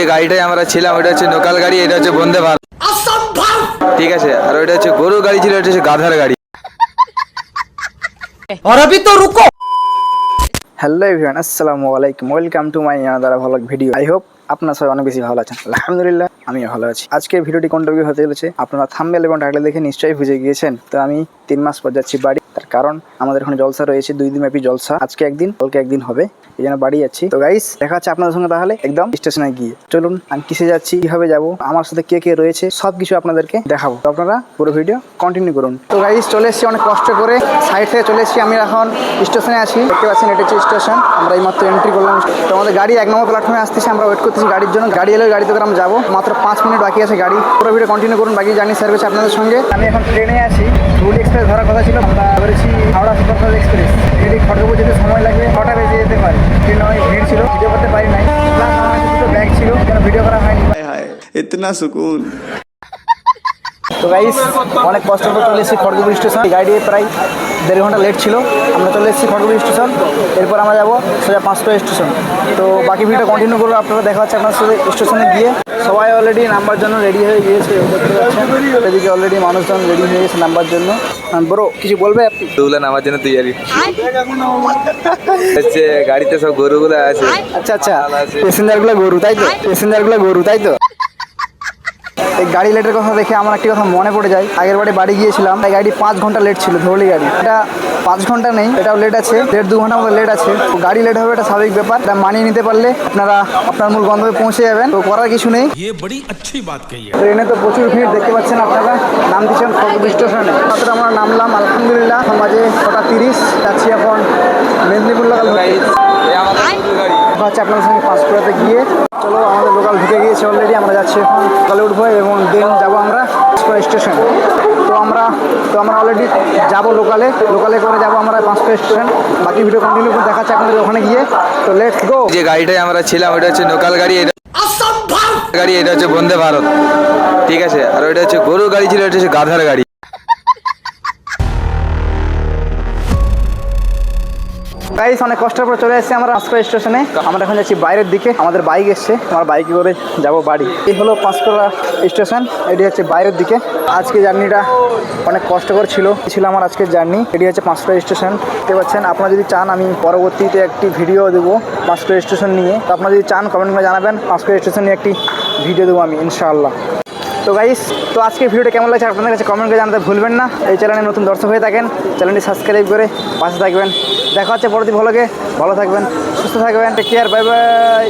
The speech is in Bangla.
যে গাড়িটাই আমরা ছিলাম ওটা হচ্ছে লোকাল গাড়ি, এটা হচ্ছে বন্দে ভারত, ঠিক আছে। আর ওটা হচ্ছে গরুর গাড়ি ছিল, এটা হচ্ছে গাধার গাড়ি। और अभी तो रुको। হ্যালো এভরিওয়ান, আসসালামু আলাইকুম, welcome to my another vlog video. I hope আপনারা সবাই অনেক বেশি ভালো আছেন। আলহামদুলিল্লাহ আমিও ভালো আছি। আজকের ভিডিওটি কোন টপিক হতে চলেছে আপনারা থাম্বনেল এবং টাইটেল দেখে নিশ্চয়ই বুঝে গিয়েছেন। তো আমি 3 মাস পর যাচ্ছি বাড়ি, তার কারণ আমাদের এখানে জলসা রয়েছে, 2 দিন ব্যাপী জলসা। আজকে একদিন, কালকে একদিন হবে, এই জন্য বাড়ি যাচ্ছি। তো গাইস দেখা হচ্ছে আপনাদের সঙ্গে তাহলে একদম স্টেশনে গিয়ে। চলুন আমি কিসে যাচ্ছি, কিভাবে যাবো, আমার সাথে কে কে রয়েছে সবকিছু আপনাদেরকে দেখাবো। তো আপনারা পুরো ভিডিও কন্টিনিউ করুন। তো গাইস চলে এসেছি অনেক কষ্ট করে, সাইড থেকে চলে এসেছি। আমি এখন স্টেশনে আছি, দেখতে পাচ্ছেন এটা হচ্ছে স্টেশন। আমরা এই মাত্র এন্ট্রি করলাম। তো আমাদের গাড়ি 1 নম্বর প্ল্যাটফর্মে আসতেছে, আমরা ওয়েট করতেছি গাড়ির জন্য। গাড়ি এলে গাড়িতে করে আমরা যাবো, মাত্র 5 মিনিট বাকি আছে গাড়ি। পুরো ভিডিও কন্টিনিউ করুন, বাকি জার্নি শেয়ার করছি আপনাদের সঙ্গে। আমি এখন ট্রেনে আছি, হুগলি এক্সপ্রেস ধরার কথা ছিল, আমরা ধরেছি হাওড়া সুপারফাস্ট এক্সপ্রেস। এটি খড়গপুর যেতে সময় লাগবে, 6টা বেজে যেতে পারে। ট্রেনে অনেক ভিড় ছিল, ভিডিও করতে পারি নাই। প্লাস আমার কাছে দুটো ব্যাগ ছিল, যেন ভিডিও করা হয়নি। इतना सुकून। তো গাইস অনেক কষ্ট করে চলে এসেছি খড়গপুর স্টেশন। গাড়ি প্রায় 1.5 ঘন্টা লেট ছিল, আমরা চলে এসেছি খড়গপুর স্টেশন। এরপর আমরা যাবো সোজা 5টা স্টেশন। তো বাকি ভিডিও কন্টিনিউ করবো, আপনারা দেখা হচ্ছে আপনার সাথে স্টেশনে গিয়ে। সবাই অলরেডি নাম্বার জন্য রেডি হয়ে গিয়েছে, দেখতে পাচ্ছেন এদিকে অলরেডি মানুষজন রেডি হয়ে গেছে নাম্বার জন্য। ব্রো কিছু বলবে আপনি? গরুগুলো নামার জন্য তৈরি হচ্ছে, গাড়িতে সব গরুগুলো আছে। আচ্ছা আচ্ছা, প্যাসেঞ্জারগুলো গরু তাই তো? প্যাসেঞ্জারগুলো গরু তাই তো? এই গাড়ি লেটের কথা দেখে আমার একটি কথা মনে পড়ে যায়। আগের বাড়ি গিয়েছিলাম, তাই গাড়ি 5 ঘন্টা লেট ছিল, ধরলি গাড়ি। এটা 5 ঘন্টা নেই, এটাও লেট আছে, 1.5-2 ঘন্টার মতো লেট আছে। তো গাড়ি লেট হবে, এটা স্বাভাবিক ব্যাপার। এটা মানিয়ে নিতে পারলে আপনারা আপনার মূল গন্তব্যে পৌঁছে যাবেন। তো করার কিছু নেই। ये बड़ी अच्छी बात कही है। ট্রেনে তো প্রচুর ভিড় দেখতে পাচ্ছেন আপনারা। নাম দিচ্ছেন খড়গপুর স্টেশনে, মাত্র আমরা নামলাম আলহামদুলিল্লাহ। এখন বাজে 6:30, যাচ্ছি এখন মেদিনীপুর লোকাল হতে। এই আমাদের গরুর গাড়ি। হচ্ছে আপনাদের সঙ্গে পাঁশকুড়াতে গিয়ে। চলো আমাদের লোকাল ঢুকে গিয়েছে অলরেডি, আমরা যাচ্ছি এখন লোকালে উঠবো এবং দেন যাবো আমরা পাঁশকুড়া স্টেশন। তো আমরা অলরেডি যাবো লোকালে করে যাবো আমরা পাঁশকুড়া স্টেশন। বাকি ভিডিও কন্টিনিউ করে দেখাচ্ছে আপনাদের ওখানে গিয়ে। তো লেটস গো। যে গাড়িটাই আমরা ছিলাম ওটা হচ্ছে লোকাল গাড়ি, এটা গাড়ি, এটা হচ্ছে বন্দে ভারত, ঠিক আছে। আর ওটা হচ্ছে গরুর গাড়ি ছিল, এটা হচ্ছে গাধার গাড়ি। গাইস অনেক কষ্টের পর চলে এসেছি আমরা পাঁশকুড়া স্টেশনে। আমরা এখন যাচ্ছি বাইরের দিকে, আমাদের বাইক এসছে, আমার বাইকে করে যাব বাড়ি। এই হলো পাঁশকুড়া স্টেশন, এটি হচ্ছে বাইরের দিকে। আজকে জার্নিটা অনেক কষ্টকর ছিল আমার আজকের জার্নি। এটি হচ্ছে পাঁশকুড়া স্টেশন, দেখতে পাচ্ছেন। আপনারা যদি চান আমি পরবর্তীতে একটি ভিডিও দেবো পাঁশকুড়া স্টেশন নিয়ে। তো আপনারা যদি চান কমেন্ট করে জানাবেন, পাঁশকুড়া স্টেশন নিয়ে একটি ভিডিও দেবো আমি ইনশাআল্লাহ। তো গাইস, তো আজকে ভিডিওটা কেমন লাগছে আপনাদের কাছে কমেন্ট করে জানাতে ভুলবেন না। এই চ্যানেলে নতুন দর্শক হয়ে থাকেন, চ্যানেলটি সাবস্ক্রাইব করে পাশে থাকবেন। দেখা হচ্ছে পরবর্তী ভ্লগে, ভালো থাকবেন, সুস্থ থাকবেন, টেক কেয়ার, বাই বাই।